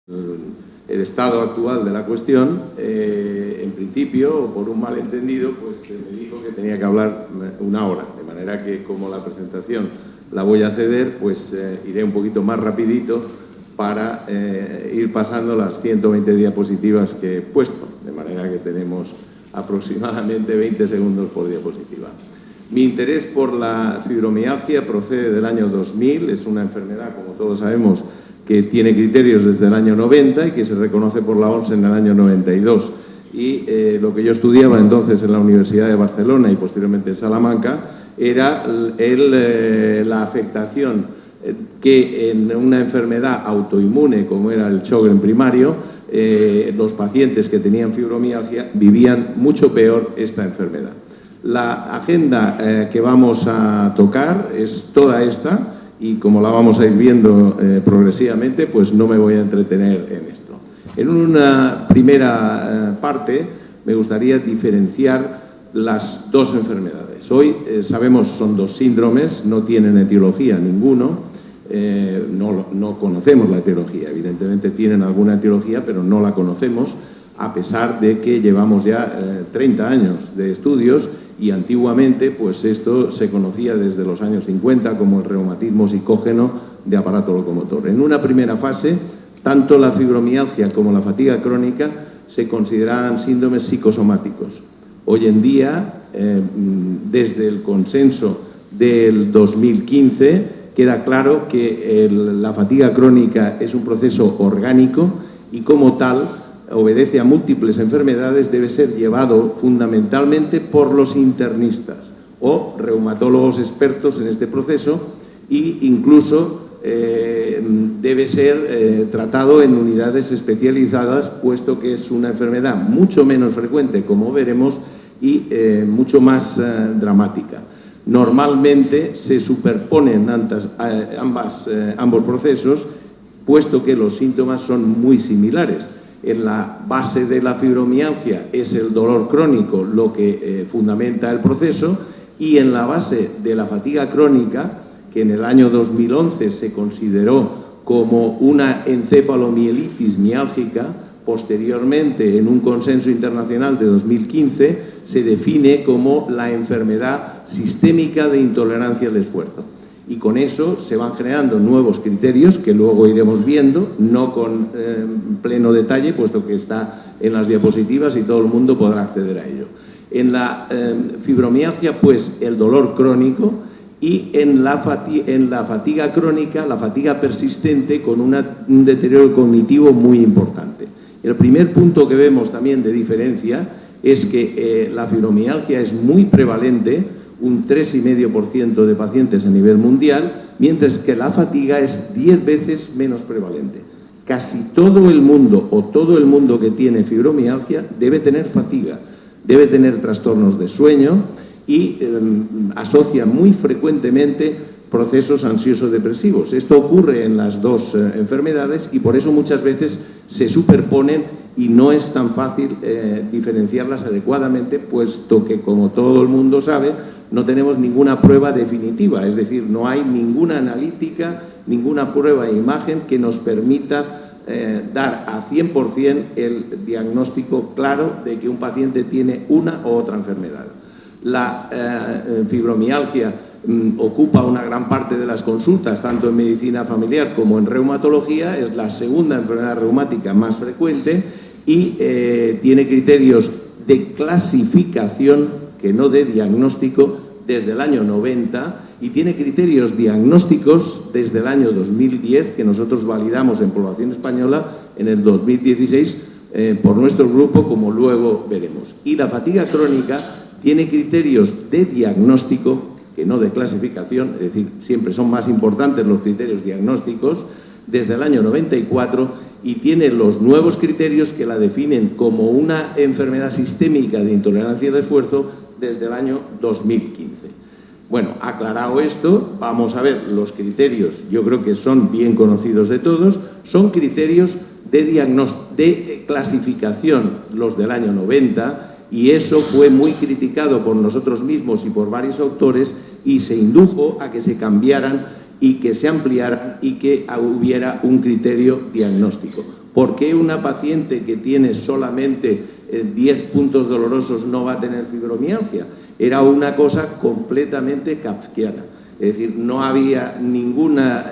el estado actual de la cuestión, en principio, por un malentendido, pues se me dijo que tenía que hablar una hora, de manera que como la presentación la voy a ceder, pues iré un poquito más rapidito para ir pasando las 120 diapositivas que he puesto, de manera que tenemos aproximadamente 20 segundos por diapositiva. Mi interés por la fibromialgia procede del año 2000, es una enfermedad, como todos sabemos, que tiene criterios desde el año 90 y que se reconoce por la OMS en el año 92. Y lo que yo estudiaba entonces en la Universidad de Barcelona y posteriormente en Salamanca era la afectación que en una enfermedad autoinmune como era el Sjögren primario, los pacientes que tenían fibromialgia vivían mucho peor esta enfermedad. La agenda que vamos a tocar es toda esta y como la vamos a ir viendo progresivamente, pues no me voy a entretener en esto. En una primera parte me gustaría diferenciar las dos enfermedades. Hoy sabemos son dos síndromes, no tienen etiología ninguno, no conocemos la etiología, evidentemente tienen alguna etiología, pero no la conocemos, a pesar de que llevamos ya 30 años de estudios y antiguamente pues esto se conocía desde los años 50 como el reumatismo psicógeno de aparato locomotor. En una primera fase, tanto la fibromialgia como la fatiga crónica se consideraban síndromes psicosomáticos. Hoy en día, desde el consenso del 2015, queda claro que la fatiga crónica es un proceso orgánico y como tal obedece a múltiples enfermedades, debe ser llevado fundamentalmente por los internistas o reumatólogos expertos en este proceso e incluso debe ser tratado en unidades especializadas, puesto que es una enfermedad mucho menos frecuente, como veremos, y mucho más dramática. Normalmente se superponen ambos procesos, puesto que los síntomas son muy similares. En la base de la fibromialgia es el dolor crónico lo que fundamenta el proceso y en la base de la fatiga crónica, que en el año 2011 se consideró como una encefalomielitis miálgica, posteriormente en un consenso internacional de 2015 se define como la enfermedad sistémica de intolerancia al esfuerzo. Y con eso se van generando nuevos criterios que luego iremos viendo, no con pleno detalle, puesto que está en las diapositivas y todo el mundo podrá acceder a ello. En la fibromialgia, pues el dolor crónico y en la fatiga crónica, la fatiga persistente con un deterioro cognitivo muy importante. El primer punto que vemos también de diferencia es que la fibromialgia es muy prevalente, un 3,5% de pacientes a nivel mundial, mientras que la fatiga es 10 veces menos prevalente. Casi todo el mundo o todo el mundo que tiene fibromialgia debe tener fatiga, debe tener trastornos de sueño y asocia muy frecuentemente procesos ansioso-depresivos. Esto ocurre en las dos enfermedades y por eso muchas veces se superponen y no es tan fácil diferenciarlas adecuadamente, puesto que, como todo el mundo sabe, no tenemos ninguna prueba definitiva, es decir, no hay ninguna analítica, ninguna prueba de imagen que nos permita dar a 100% el diagnóstico claro de que un paciente tiene una u otra enfermedad. La fibromialgia ocupa una gran parte de las consultas, tanto en medicina familiar como en reumatología, es la segunda enfermedad reumática más frecuente y tiene criterios de clasificación, que no de diagnóstico, desde el año 90 y tiene criterios diagnósticos desde el año 2010, que nosotros validamos en población española en el 2016 por nuestro grupo, como luego veremos. Y la fatiga crónica tiene criterios de diagnóstico, que no de clasificación, es decir, siempre son más importantes los criterios diagnósticos, desde el año 94 y tiene los nuevos criterios que la definen como una enfermedad sistémica de intolerancia al esfuerzo desde el año 2015. Bueno, aclarado esto, vamos a ver los criterios, yo creo que son bien conocidos de todos, son criterios de clasificación, los del año 90, y eso fue muy criticado por nosotros mismos y por varios autores y se indujo a que se cambiaran y que se ampliaran y que hubiera un criterio diagnóstico. ¿Por qué una paciente que tiene solamente 10 puntos dolorosos no va a tener fibromialgia? Era una cosa completamente kafkiana. Es decir, no había ninguna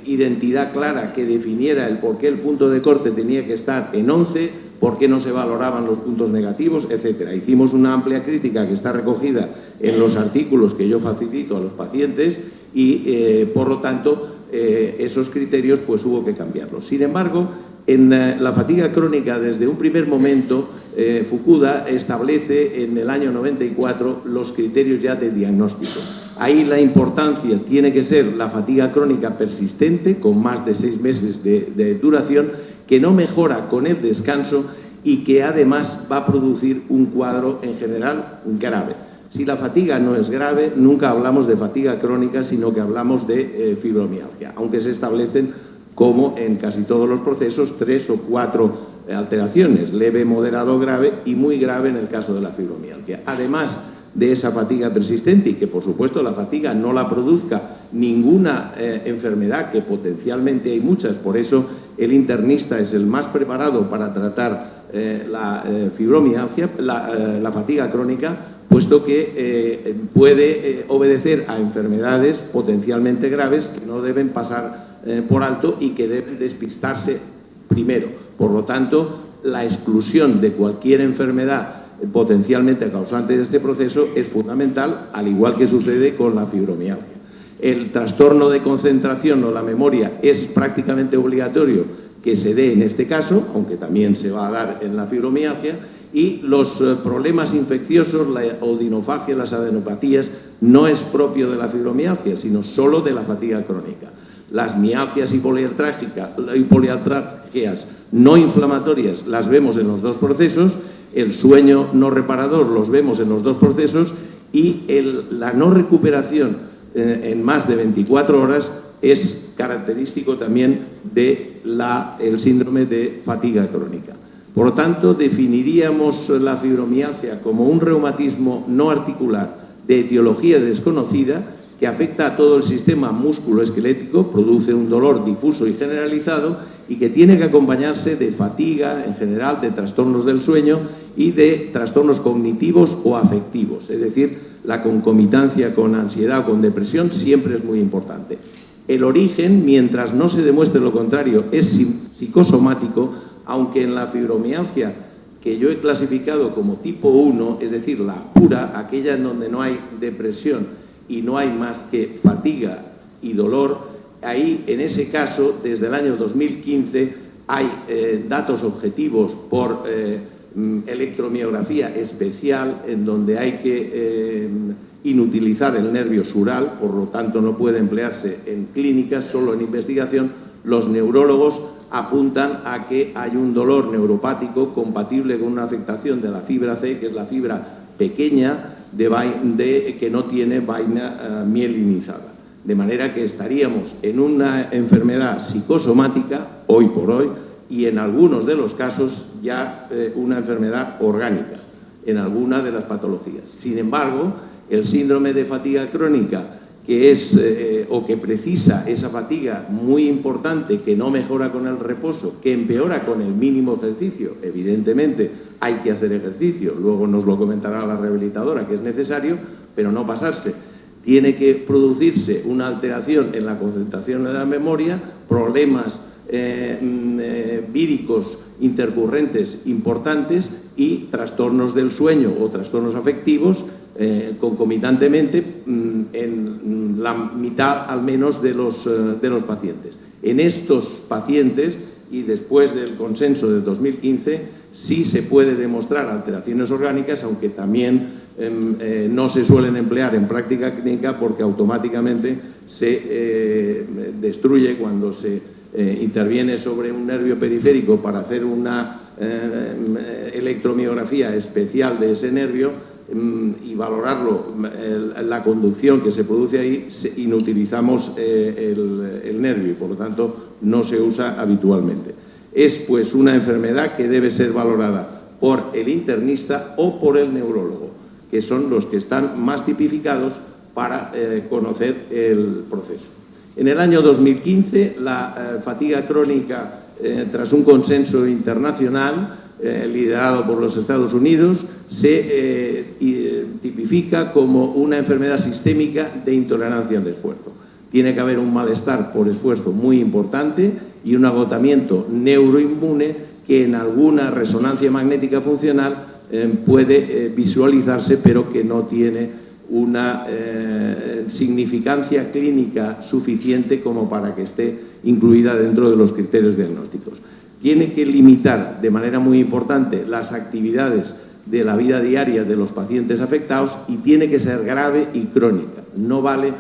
identidad clara que definiera el por qué el punto de corte tenía que estar en 11, por qué no se valoraban los puntos negativos, etcétera. Hicimos una amplia crítica que está recogida en los artículos que yo facilito a los pacientes y, por lo tanto, esos criterios pues hubo que cambiarlos. Sin embargo, en la fatiga crónica, desde un primer momento, Fukuda establece en el año 94 los criterios ya de diagnóstico. Ahí la importancia tiene que ser la fatiga crónica persistente, con más de 6 meses de duración, que no mejora con el descanso y que además va a producir un cuadro en general grave. Si la fatiga no es grave, nunca hablamos de fatiga crónica, sino que hablamos de fibromialgia, aunque se establecen, como en casi todos los procesos, 3 o 4 alteraciones, leve, moderado, grave y muy grave en el caso de la fibromialgia. Además de esa fatiga persistente y que, por supuesto, la fatiga no la produzca ninguna enfermedad, que potencialmente hay muchas, por eso el internista es el más preparado para tratar la fibromialgia, la fatiga crónica, puesto que puede obedecer a enfermedades potencialmente graves que no deben pasar por alto y que deben despistarse primero. Por lo tanto, la exclusión de cualquier enfermedad potencialmente causante de este proceso es fundamental, al igual que sucede con la fibromialgia. El trastorno de concentración o la memoria es prácticamente obligatorio que se dé en este caso, aunque también se va a dar en la fibromialgia, y los problemas infecciosos, la odinofagia, las adenopatías, no es propio de la fibromialgia, sino solo de la fatiga crónica. Las mialgias y poliartralgias no inflamatorias las vemos en los dos procesos, el sueño no reparador los vemos en los dos procesos y la no recuperación en más de 24 horas es característico también del síndrome de fatiga crónica. Por lo tanto, definiríamos la fibromialgia como un reumatismo no articular de etiología desconocida que afecta a todo el sistema músculo-esquelético, produce un dolor difuso y generalizado y que tiene que acompañarse de fatiga, en general, de trastornos del sueño y de trastornos cognitivos o afectivos. Es decir, la concomitancia con ansiedad o con depresión siempre es muy importante. El origen, mientras no se demuestre lo contrario, es psicosomático, aunque en la fibromialgia, que yo he clasificado como tipo 1, es decir, la pura, aquella en donde no hay depresión y no hay más que fatiga y dolor, ahí, en ese caso, desde el año 2015, hay datos objetivos por electromiografía especial, en donde hay que inutilizar el nervio sural, por lo tanto no puede emplearse en clínicas, solo en investigación. Los neurólogos apuntan a que hay un dolor neuropático compatible con una afectación de la fibra C, que es la fibra pequeña que no tiene vaina mielinizada. De manera que estaríamos en una enfermedad psicosomática, hoy por hoy, y en algunos de los casos ya una enfermedad orgánica, en alguna de las patologías. Sin embargo, el síndrome de fatiga crónica, que es o que precisa esa fatiga muy importante, que no mejora con el reposo, que empeora con el mínimo ejercicio, evidentemente hay que hacer ejercicio, luego nos lo comentará la rehabilitadora que es necesario, pero no pasarse. Tiene que producirse una alteración en la concentración de la memoria, problemas víricos intercurrentes importantes y trastornos del sueño o trastornos afectivos concomitantemente en la mitad al menos de los pacientes. En estos pacientes, y después del consenso de 2015, sí se puede demostrar alteraciones orgánicas, aunque también no se suelen emplear en práctica clínica porque automáticamente se destruye cuando se interviene sobre un nervio periférico para hacer una electromiografía especial de ese nervio y valorarlo, la conducción que se produce ahí, inutilizamos el nervio y por lo tanto no se usa habitualmente. Es pues una enfermedad que debe ser valorada por el internista o por el neurólogo, que son los que están más tipificados para conocer el proceso. En el año 2015, la fatiga crónica, tras un consenso internacional, liderado por los Estados Unidos, se tipifica como una enfermedad sistémica de intolerancia al esfuerzo. Tiene que haber un malestar por esfuerzo muy importante y un agotamiento neuroinmune que en alguna resonancia magnética funcional puede visualizarse, pero que no tiene una significancia clínica suficiente como para que esté incluida dentro de los criterios diagnósticos. Tiene que limitar de manera muy importante las actividades de la vida diaria de los pacientes afectados y tiene que ser grave y crónica. No vale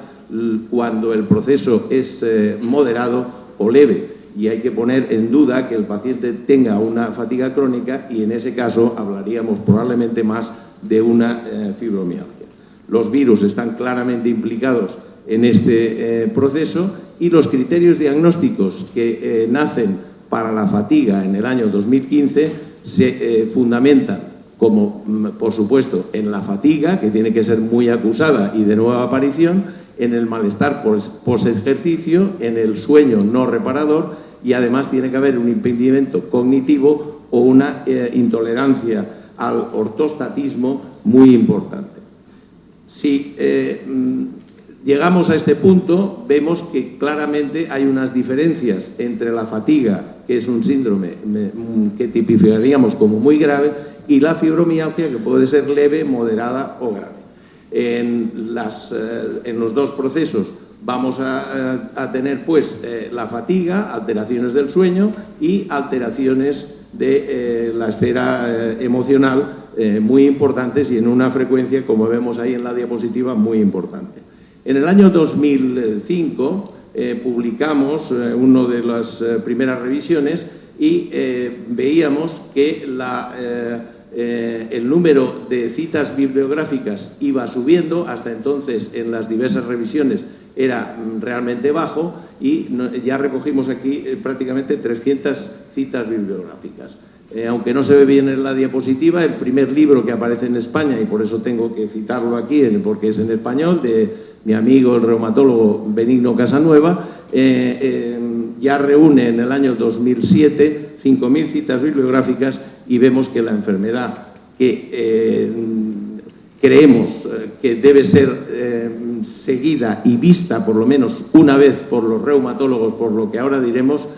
cuando el proceso es moderado o leve, y hay que poner en duda que el paciente tenga una fatiga crónica y en ese caso hablaríamos probablemente más de una fibromialgia. Los virus están claramente implicados en este proceso y los criterios diagnósticos que nacen para la fatiga en el año 2015 se fundamentan, como por supuesto en la fatiga, que tiene que ser muy acusada y de nueva aparición, en el malestar post-ejercicio, en el sueño no reparador y además tiene que haber un impedimento cognitivo o una intolerancia al ortostatismo muy importante. Si llegamos a este punto, vemos que claramente hay unas diferencias entre la fatiga, que es un síndrome que tipificaríamos como muy grave, y la fibromialgia, que puede ser leve, moderada o grave. En los dos procesos vamos a tener pues la fatiga, alteraciones del sueño y alteraciones de la esfera emocional muy importantes y en una frecuencia, como vemos ahí en la diapositiva, muy importante. En el año 2005 publicamos una de las primeras revisiones y veíamos que el número de citas bibliográficas iba subiendo. Hasta entonces en las diversas revisiones era realmente bajo y ya recogimos aquí prácticamente 300 citas bibliográficas. Aunque no se ve bien en la diapositiva, el primer libro que aparece en España, y por eso tengo que citarlo aquí porque es en español, de mi amigo el reumatólogo Benigno Casanueva, ya reúne en el año 2007 5.000 citas bibliográficas y vemos que la enfermedad que creemos que debe ser seguida y vista por lo menos una vez por los reumatólogos, por lo que ahora diremos,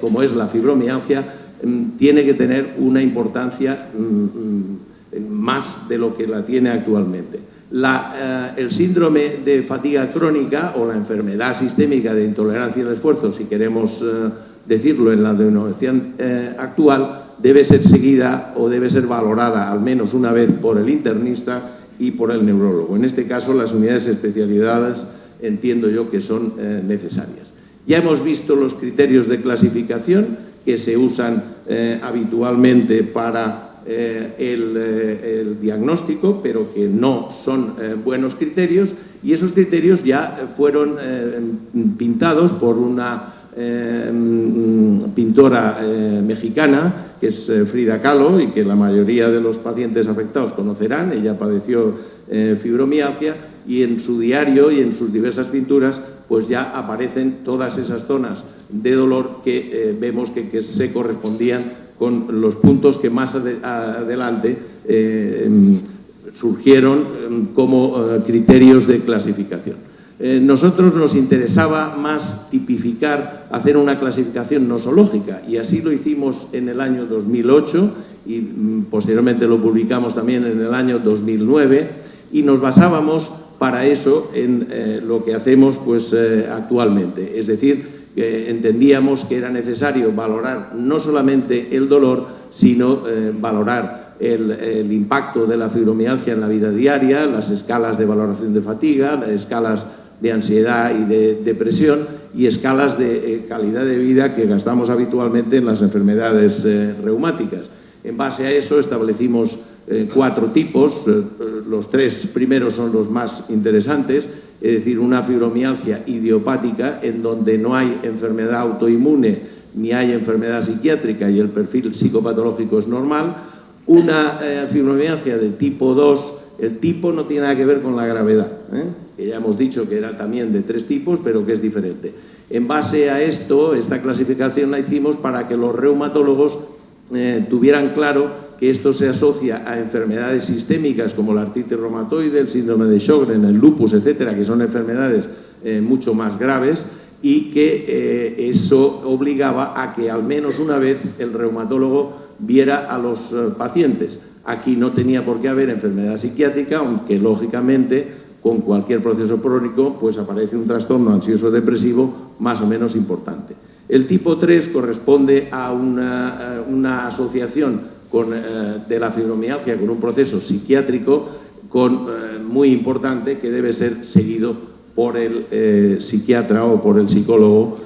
como es la fibromialgia, tiene que tener una importancia más de lo que la tiene actualmente. El síndrome de fatiga crónica o la enfermedad sistémica de intolerancia al esfuerzo, si queremos decirlo en la denominación actual, debe ser seguida o debe ser valorada al menos una vez por el internista y por el neurólogo. En este caso, las unidades especializadas entiendo yo que son necesarias. Ya hemos visto los criterios de clasificación que se usan habitualmente para el diagnóstico, pero que no son buenos criterios, y esos criterios ya fueron pintados por una pintora mexicana, que es Frida Kahlo, y que la mayoría de los pacientes afectados conocerán. Ella padeció fibromialgia y en su diario y en sus diversas pinturas pues ya aparecen todas esas zonas de dolor que vemos que se correspondían con los puntos que más adelante surgieron como criterios de clasificación. Nosotros nos interesaba más tipificar, hacer una clasificación nosológica, y así lo hicimos en el año 2008 y posteriormente lo publicamos también en el año 2009, y nos basábamos para eso en lo que hacemos pues, actualmente. Es decir, entendíamos que era necesario valorar no solamente el dolor, sino valorar el impacto de la fibromialgia en la vida diaria, las escalas de valoración de fatiga, las escalas de ansiedad y de depresión y escalas de calidad de vida que gastamos habitualmente en las enfermedades reumáticas. En base a eso establecimos 4 tipos, los 3 primeros son los más interesantes, es decir, una fibromialgia idiopática en donde no hay enfermedad autoinmune ni hay enfermedad psiquiátrica y el perfil psicopatológico es normal, una fibromialgia de tipo 2, el tipo no tiene nada que ver con la gravedad, que ya hemos dicho que era también de 3 tipos, pero que es diferente. En base a esto, esta clasificación la hicimos para que los reumatólogos tuvieran claro que esto se asocia a enfermedades sistémicas como la artritis reumatoide, el síndrome de Sjögren, el lupus, etcétera, que son enfermedades mucho más graves, y que eso obligaba a que al menos una vez el reumatólogo viera a los pacientes. Aquí no tenía por qué haber enfermedad psiquiátrica, aunque lógicamente con cualquier proceso crónico pues aparece un trastorno ansioso depresivo más o menos importante. El tipo 3 corresponde a una asociación de la fibromialgia con un proceso psiquiátrico muy importante que debe ser seguido por el psiquiatra o por el psicólogo,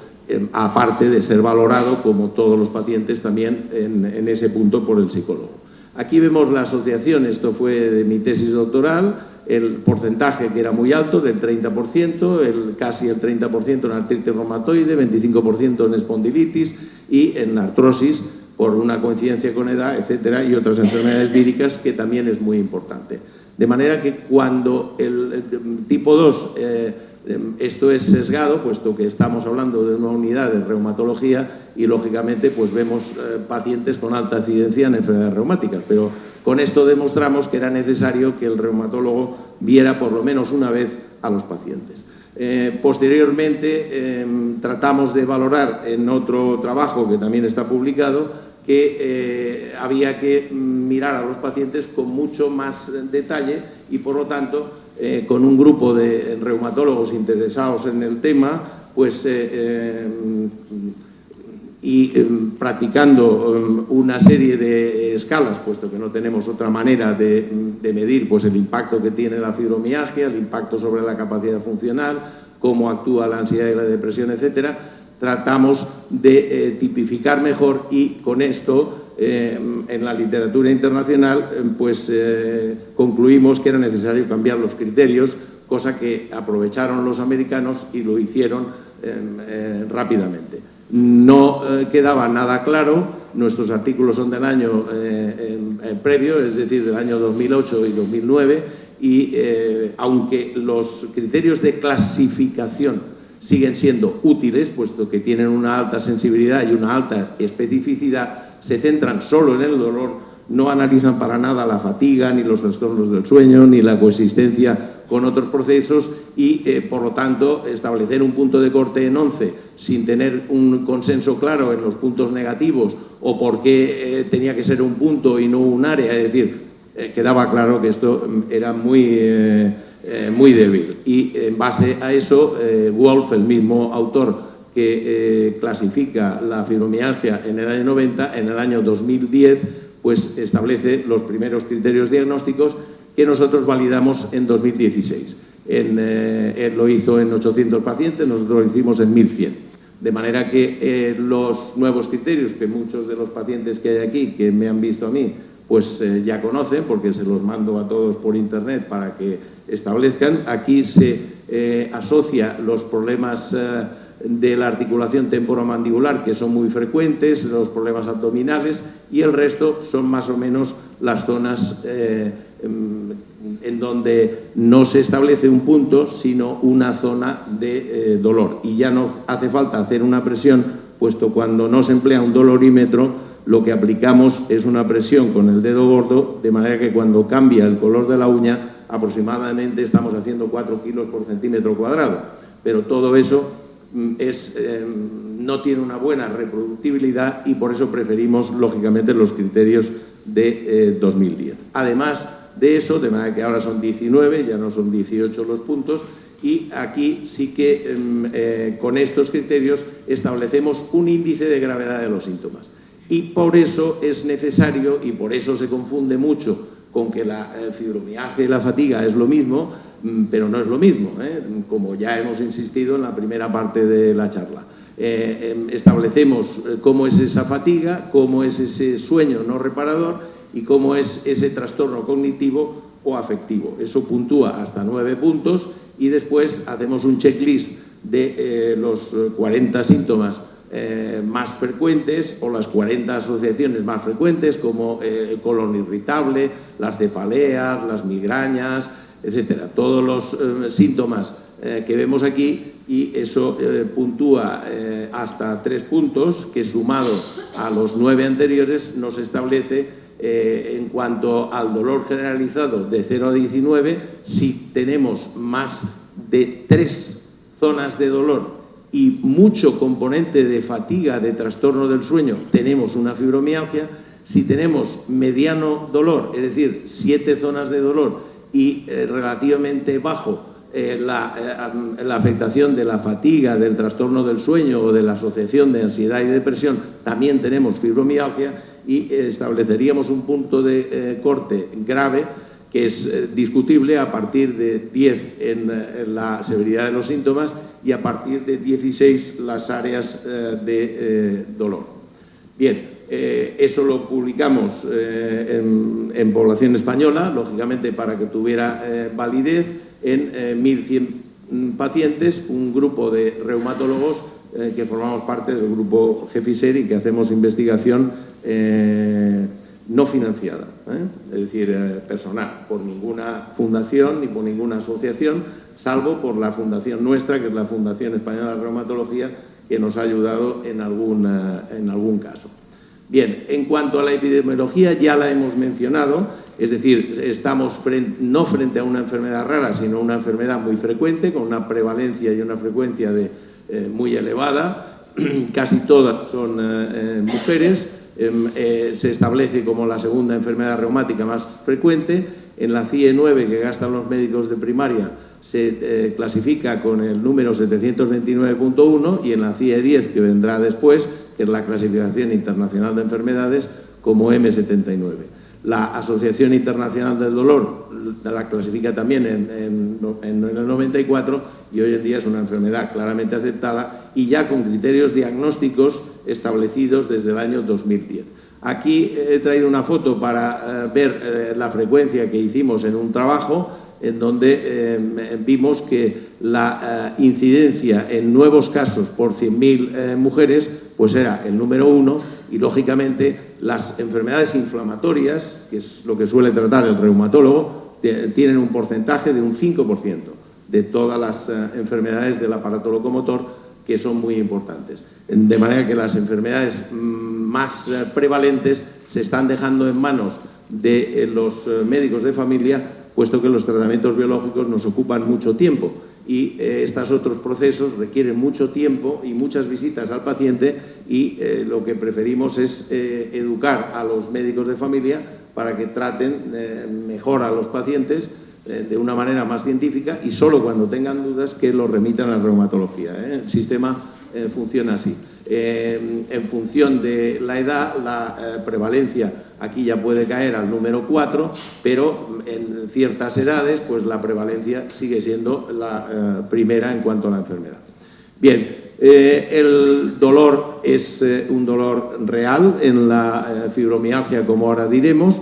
aparte de ser valorado, como todos los pacientes, también en ese punto por el psicólogo. Aquí vemos la asociación, esto fue de mi tesis doctoral, el porcentaje que era muy alto, del 30%, casi el 30% en artritis reumatoide, 25% en espondilitis y en artrosis, por una coincidencia con edad, etcétera, y otras enfermedades víricas, que también es muy importante. De manera que cuando el tipo 2, esto es sesgado, puesto que estamos hablando de una unidad de reumatología y, lógicamente, pues vemos pacientes con alta incidencia en enfermedades reumáticas, pero con esto demostramos que era necesario que el reumatólogo viera por lo menos una vez a los pacientes. Posteriormente, tratamos de valorar en otro trabajo que también está publicado que había que mirar a los pacientes con mucho más detalle y, por lo tanto, con un grupo de reumatólogos interesados en el tema, pues practicando una serie de escalas, puesto que no tenemos otra manera de medir pues el impacto que tiene la fibromialgia, el impacto sobre la capacidad funcional, cómo actúa la ansiedad y la depresión, etcétera. Tratamos de tipificar mejor y con esto, en la literatura internacional, pues concluimos que era necesario cambiar los criterios, cosa que aprovecharon los americanos y lo hicieron rápidamente. No quedaba nada claro, nuestros artículos son del año previo, es decir, del año 2008 y 2009, y aunque los criterios de clasificación siguen siendo útiles, puesto que tienen una alta sensibilidad y una alta especificidad, se centran solo en el dolor, no analizan para nada la fatiga, ni los trastornos del sueño, ni la coexistencia con otros procesos y, por lo tanto, establecer un punto de corte en 11 sin tener un consenso claro en los puntos negativos o por qué tenía que ser un punto y no un área, es decir, quedaba claro que esto era muy débil. Y en base a eso, Wolf, el mismo autor que clasifica la fibromialgia en el año 90, en el año 2010, pues establece los primeros criterios diagnósticos que nosotros validamos en 2016. Él lo hizo en 800 pacientes, nosotros lo hicimos en 1100. De manera que los nuevos criterios que muchos de los pacientes que hay aquí, que me han visto a mí, pues ya conocen, porque se los mando a todos por internet para que establezcan. Aquí se asocia los problemas de la articulación temporomandibular, que son muy frecuentes, los problemas abdominales, y el resto son más o menos las zonas en donde no se establece un punto, sino una zona de dolor. Y ya no hace falta hacer una presión, puesto cuando no se emplea un dolorímetro, lo que aplicamos es una presión con el dedo gordo, de manera que cuando cambia el color de la uña, aproximadamente estamos haciendo 4 kilos por centímetro cuadrado. Pero todo eso no tiene una buena reproductibilidad y por eso preferimos, lógicamente, los criterios de 2010. Además de eso, de manera que ahora son 19, ya no son 18 los puntos, y aquí sí que con estos criterios establecemos un índice de gravedad de los síntomas. Y por eso es necesario, y por eso se confunde mucho con que la fibromialgia y la fatiga es lo mismo, pero no es lo mismo, como ya hemos insistido en la primera parte de la charla. Establecemos cómo es esa fatiga, cómo es ese sueño no reparador y cómo es ese trastorno cognitivo o afectivo. Eso puntúa hasta 9 puntos y después hacemos un checklist de los 40 síntomas más frecuentes o las 40 asociaciones más frecuentes, como el colon irritable, las cefaleas, las migrañas, etcétera. Todos los síntomas que vemos aquí, y eso puntúa hasta 3 puntos, que sumado a los 9 anteriores nos establece en cuanto al dolor generalizado de 0 a 19, si tenemos más de 3 zonas de dolor y mucho componente de fatiga, de trastorno del sueño, tenemos una fibromialgia. Si tenemos mediano dolor, es decir, 7 zonas de dolor y relativamente bajo la afectación de la fatiga, del trastorno del sueño o de la asociación de ansiedad y depresión, también tenemos fibromialgia y estableceríamos un punto de corte grave que es discutible a partir de 10 en la severidad de los síntomas y a partir de 16 las áreas de dolor. Bien, eso lo publicamos en población española, lógicamente para que tuviera validez, en 1.100 pacientes, un grupo de reumatólogos que formamos parte del grupo GEFISER y que hacemos investigación no financiada, es decir, personal, por ninguna fundación ni por ninguna asociación, salvo por la fundación nuestra, que es la Fundación Española de Reumatología, que nos ha ayudado en algún caso. Bien, en cuanto a la epidemiología, ya la hemos mencionado, es decir, estamos no frente a una enfermedad rara, sino una enfermedad muy frecuente, con una prevalencia y una frecuencia muy elevada. Casi todas son mujeres. Se establece como la segunda enfermedad reumática más frecuente. En la CIE 9, que gastan los médicos de primaria, se clasifica con el número 729.1 y en la CIE 10, que vendrá después, que es la clasificación internacional de enfermedades, como M79. La Asociación Internacional del Dolor la clasifica también en el 94 y hoy en día es una enfermedad claramente aceptada y ya con criterios diagnósticos establecidos desde el año 2010. Aquí he traído una foto para ver la frecuencia que hicimos en un trabajo en donde vimos que la incidencia en nuevos casos por 100.000 mujeres pues era el número 1 y, lógicamente, las enfermedades inflamatorias, que es lo que suele tratar el reumatólogo, tienen un porcentaje de un 5% de todas las enfermedades del aparato locomotor, que son muy importantes. De manera que las enfermedades más prevalentes se están dejando en manos de los médicos de familia, puesto que los tratamientos biológicos nos ocupan mucho tiempo y estos otros procesos requieren mucho tiempo y muchas visitas al paciente y lo que preferimos es educar a los médicos de familia para que traten mejor a los pacientes de una manera más científica y solo cuando tengan dudas que los remitan a la reumatología. El sistema funciona así. En función de la edad, la prevalencia aquí ya puede caer al número 4, pero en ciertas edades pues la prevalencia sigue siendo la primera en cuanto a la enfermedad. Bien, el dolor es un dolor real en la fibromialgia, como ahora diremos.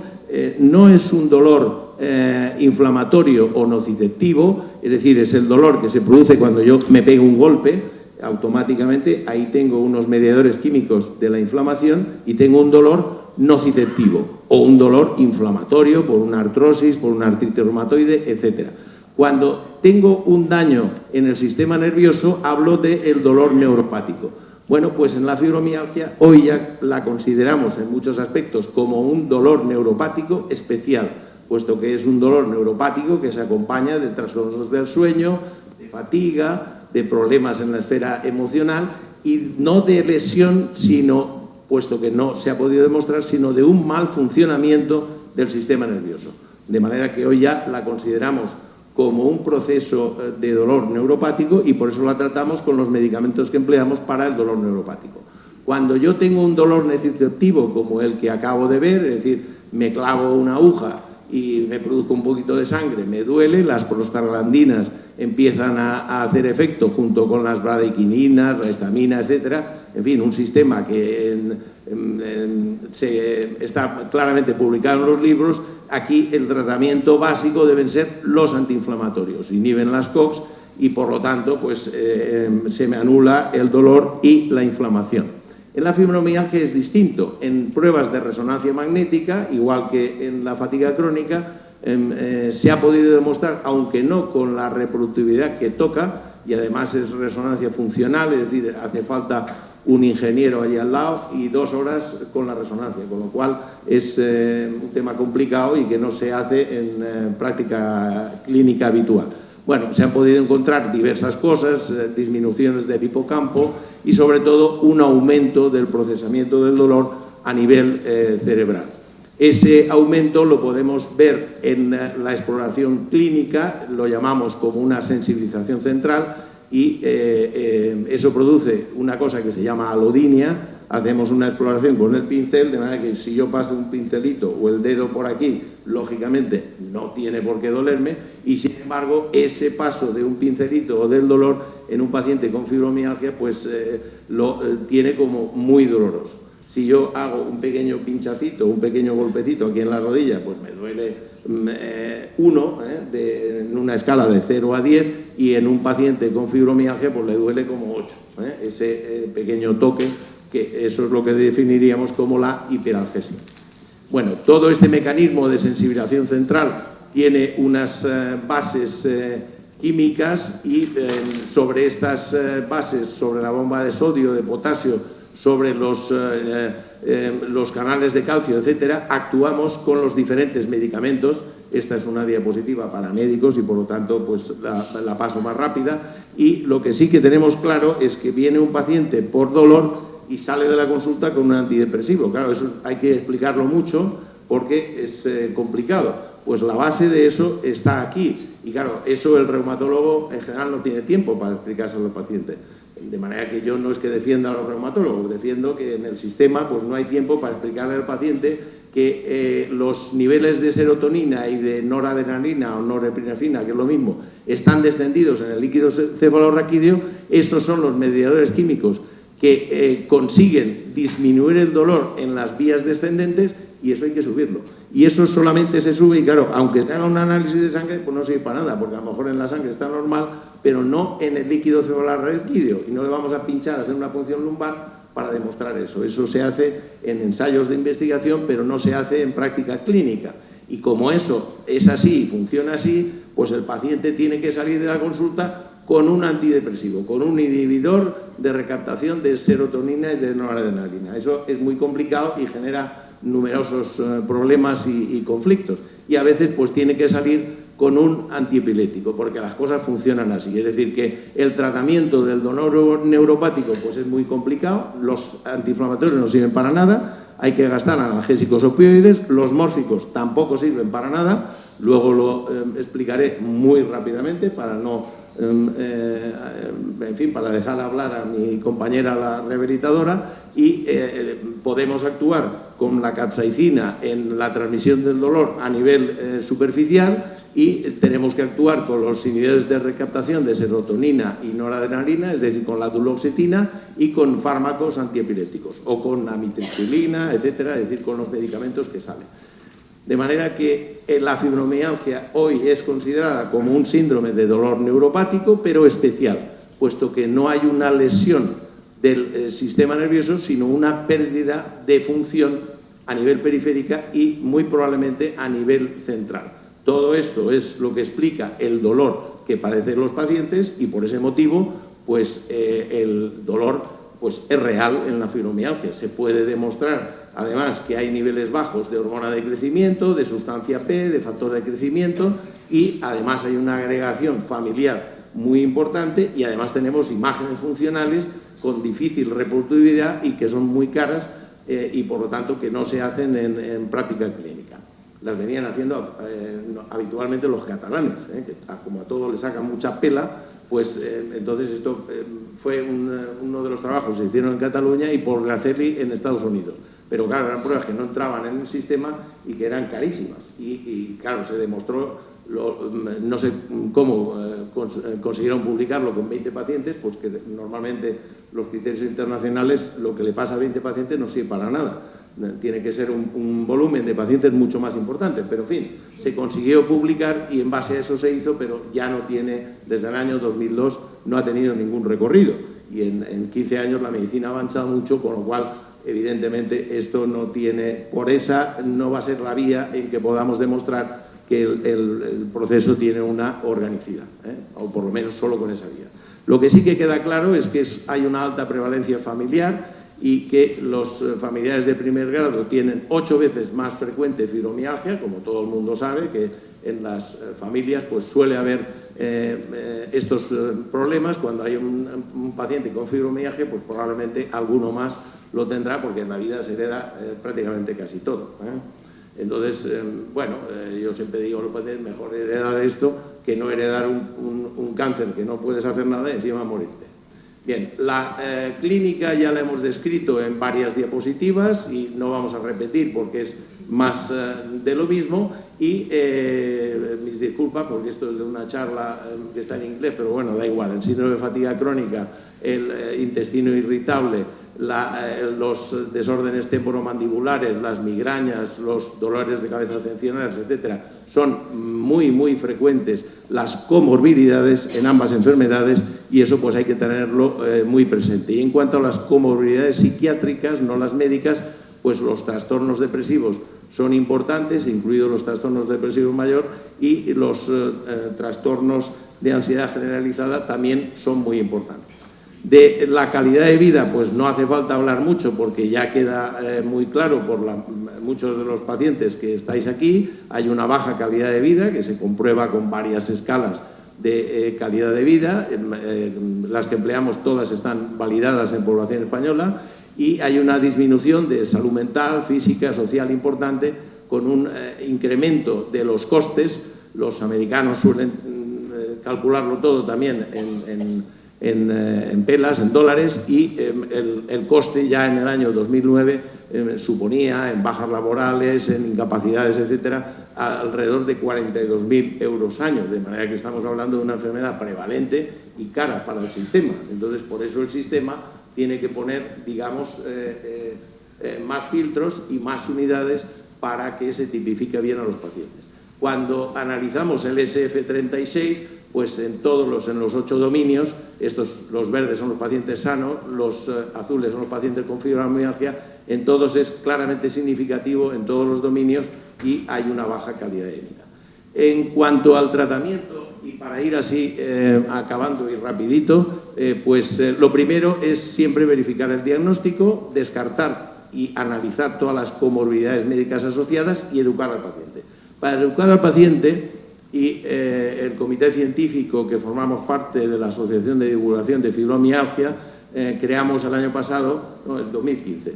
No es un dolor inflamatorio o nociceptivo, es decir, es el dolor que se produce cuando yo me pego un golpe. Automáticamente ahí tengo unos mediadores químicos de la inflamación y tengo un dolor nociceptivo o un dolor inflamatorio por una artrosis, por una artritis reumatoide, etc. Cuando tengo un daño en el sistema nervioso, hablo del dolor neuropático. Bueno, pues en la fibromialgia hoy ya la consideramos en muchos aspectos como un dolor neuropático especial, puesto que es un dolor neuropático que se acompaña de trastornos del sueño, de fatiga, de problemas en la esfera emocional y no de lesión, sino, puesto que no se ha podido demostrar, sino de un mal funcionamiento del sistema nervioso. De manera que hoy ya la consideramos como un proceso de dolor neuropático y por eso la tratamos con los medicamentos que empleamos para el dolor neuropático. Cuando yo tengo un dolor nociceptivo como el que acabo de ver, es decir, me clavo una aguja y me produzco un poquito de sangre, me duele, las prostaglandinas empiezan a hacer efecto junto con las bradykininas, la histamina, etcétera. En fin, un sistema que está claramente publicado en los libros. Aquí el tratamiento básico deben ser los antiinflamatorios, inhiben las COX y por lo tanto pues, se me anula el dolor y la inflamación. En la fibromialgia es distinto. En pruebas de resonancia magnética, igual que en la fatiga crónica, se ha podido demostrar, aunque no con la reproductividad que toca, y además es resonancia funcional, es decir, hace falta un ingeniero allí al lado y 2 horas con la resonancia, con lo cual es un tema complicado y que no se hace en práctica clínica habitual. Bueno, se han podido encontrar diversas cosas, disminuciones del hipocampo y sobre todo un aumento del procesamiento del dolor a nivel cerebral. Ese aumento lo podemos ver en la exploración clínica, lo llamamos como una sensibilización central y eso produce una cosa que se llama alodinia. Hacemos una exploración con el pincel, de manera que si yo paso un pincelito o el dedo por aquí, lógicamente no tiene por qué dolerme, y sin embargo ese paso de un pincelito o del dolor en un paciente con fibromialgia pues lo tiene como muy doloroso. Si yo hago un pequeño pinchacito, un pequeño golpecito aquí en la rodilla, pues me duele 1 en una escala de 0 a 10, y en un paciente con fibromialgia pues le duele como 8. Ese pequeño toque, que eso es lo que definiríamos como la hiperalgesia. Bueno, todo este mecanismo de sensibilización central tiene unas bases químicas y sobre estas bases, sobre la bomba de sodio, de potasio, sobre los canales de calcio, etcétera, actuamos con los diferentes medicamentos. Esta es una diapositiva para médicos y por lo tanto pues la paso más rápida, y lo que sí que tenemos claro es que viene un paciente por dolor y sale de la consulta con un antidepresivo. Claro, eso hay que explicarlo mucho porque es complicado. Pues la base de eso está aquí y claro, eso el reumatólogo en general no tiene tiempo para explicárselo a los pacientes. De manera que yo no es que defienda a los reumatólogos, defiendo que en el sistema pues no hay tiempo para explicarle al paciente que los niveles de serotonina y de noradrenalina o norepinefrina, que es lo mismo, están descendidos en el líquido cefalorraquídeo. Esos son los mediadores químicos que consiguen disminuir el dolor en las vías descendentes, y eso hay que subirlo. Y eso solamente se sube, y claro, aunque se haga un análisis de sangre, pues no sirve para nada, porque a lo mejor en la sangre está normal, pero no en el líquido cefalorraquídeo, y no le vamos a pinchar, hacer una punción lumbar para demostrar eso. Eso se hace en ensayos de investigación, pero no se hace en práctica clínica. Y como eso es así y funciona así, pues el paciente tiene que salir de la consulta con un antidepresivo, con un inhibidor de recaptación de serotonina y de noradrenalina. Eso es muy complicado y genera numerosos problemas y conflictos. Y a veces pues tiene que salir con un antiepilético, porque las cosas funcionan así. Es decir, que el tratamiento del dolor neuropático pues es muy complicado, los antiinflamatorios no sirven para nada, hay que gastar analgésicos opioides, los mórficos tampoco sirven para nada, luego lo explicaré muy rápidamente para no... en fin, para dejar hablar a mi compañera la rehabilitadora, y podemos actuar con la capsaicina en la transmisión del dolor a nivel superficial, y tenemos que actuar con los inhibidores de recaptación de serotonina y noradrenalina, es decir, con la duloxetina y con fármacos antiepilépticos o con amitriptilina, etcétera, es decir, con los medicamentos que salen. De manera que la fibromialgia hoy es considerada como un síndrome de dolor neuropático, pero especial, puesto que no hay una lesión del sistema nervioso, sino una pérdida de función a nivel periférica y muy probablemente a nivel central. Todo esto es lo que explica el dolor que padecen los pacientes, y por ese motivo pues, el dolor pues, es real en la fibromialgia. Se puede demostrar además que hay niveles bajos de hormona de crecimiento, de sustancia P, de factor de crecimiento, y además hay una agregación familiar muy importante, y además tenemos imágenes funcionales con difícil reproducibilidad y que son muy caras y por lo tanto que no se hacen en práctica clínica. Las venían haciendo habitualmente los catalanes, que como a todos les sacan mucha pela, pues entonces esto fue uno de los trabajos que se hicieron en Cataluña y por Gracelli en Estados Unidos. Pero claro, eran pruebas que no entraban en el sistema y que eran carísimas. Y claro, se demostró, no sé cómo consiguieron publicarlo con 20 pacientes, pues que normalmente los criterios internacionales, lo que le pasa a 20 pacientes no sirve para nada. Tiene que ser un volumen de pacientes mucho más importante, pero en fin, se consiguió publicar y en base a eso se hizo, pero ya no tiene, desde el año 2002, no ha tenido ningún recorrido. Y en 15 años la medicina ha avanzado mucho, con lo cual, evidentemente, esto no tiene, por esa no va a ser la vía en que podamos demostrar que el proceso tiene una organicidad, o por lo menos solo con esa vía. Lo que sí que queda claro es que hay una alta prevalencia familiar y que los familiares de primer grado tienen 8 veces más frecuente fibromialgia, como todo el mundo sabe, que en las familias pues suele haber estos problemas. Cuando hay un paciente con fibromialgia, pues probablemente alguno más lo tendrá, porque en la vida se hereda prácticamente casi todo. Entonces, bueno, yo siempre digo, es mejor heredar esto que no heredar un cáncer que no puedes hacer nada y encima morirte. Bien, la clínica ya la hemos descrito en varias diapositivas y no vamos a repetir porque es más de lo mismo. Y mis disculpas porque esto es de una charla que está en inglés, pero bueno, da igual. El síndrome de fatiga crónica, el intestino irritable, los desórdenes temporomandibulares, las migrañas, los dolores de cabeza excepcionales, etcétera, son muy, muy frecuentes las comorbilidades en ambas enfermedades y eso pues hay que tenerlo muy presente. Y en cuanto a las comorbilidades psiquiátricas, no las médicas, pues los trastornos depresivos son importantes, incluidos los trastornos depresivos mayor, y los trastornos de ansiedad generalizada también son muy importantes. De la calidad de vida, pues no hace falta hablar mucho porque ya queda muy claro por muchos de los pacientes que estáis aquí. Hay una baja calidad de vida que se comprueba con varias escalas de calidad de vida. Las que empleamos todas están validadas en población española y hay una disminución de salud mental, física, social importante con un incremento de los costes. Los americanos suelen calcularlo todo también en pelas, en dólares, y el coste ya en el año 2009 suponía, en bajas laborales, en incapacidades, etcétera, alrededor de 42.000 euros año, de manera que estamos hablando de una enfermedad prevalente y cara para el sistema. Entonces, por eso el sistema tiene que poner, digamos, más filtros y más unidades para que se tipifique bien a los pacientes. Cuando analizamos el SF36, pues en los 8 dominios, los verdes son los pacientes sanos, los azules son los pacientes con fibromialgia, en todos es claramente significativo en todos los dominios y hay una baja calidad de vida. En cuanto al tratamiento, y para ir así acabando y rapidito, pues lo primero es siempre verificar el diagnóstico, descartar y analizar todas las comorbilidades médicas asociadas y educar al paciente. Para educar al paciente, y el comité científico que formamos parte de la Asociación de Divulgación de Fibromialgia, creamos el año pasado, no, el 2015,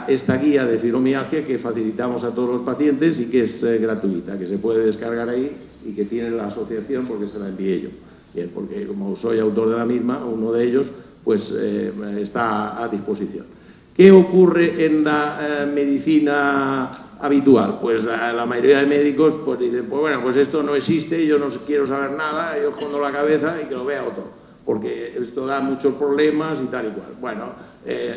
esta guía de fibromialgia que facilitamos a todos los pacientes y que es gratuita, que se puede descargar ahí y que tiene la asociación porque se la envié yo. Bien, porque como soy autor de la misma, uno de ellos, pues está a disposición. ¿Qué ocurre en la medicina habitual? Pues la mayoría de médicos pues dicen, pues bueno, pues esto no existe, yo no quiero saber nada, yo escondo la cabeza y que lo vea otro, porque esto da muchos problemas y tal y cual. Bueno,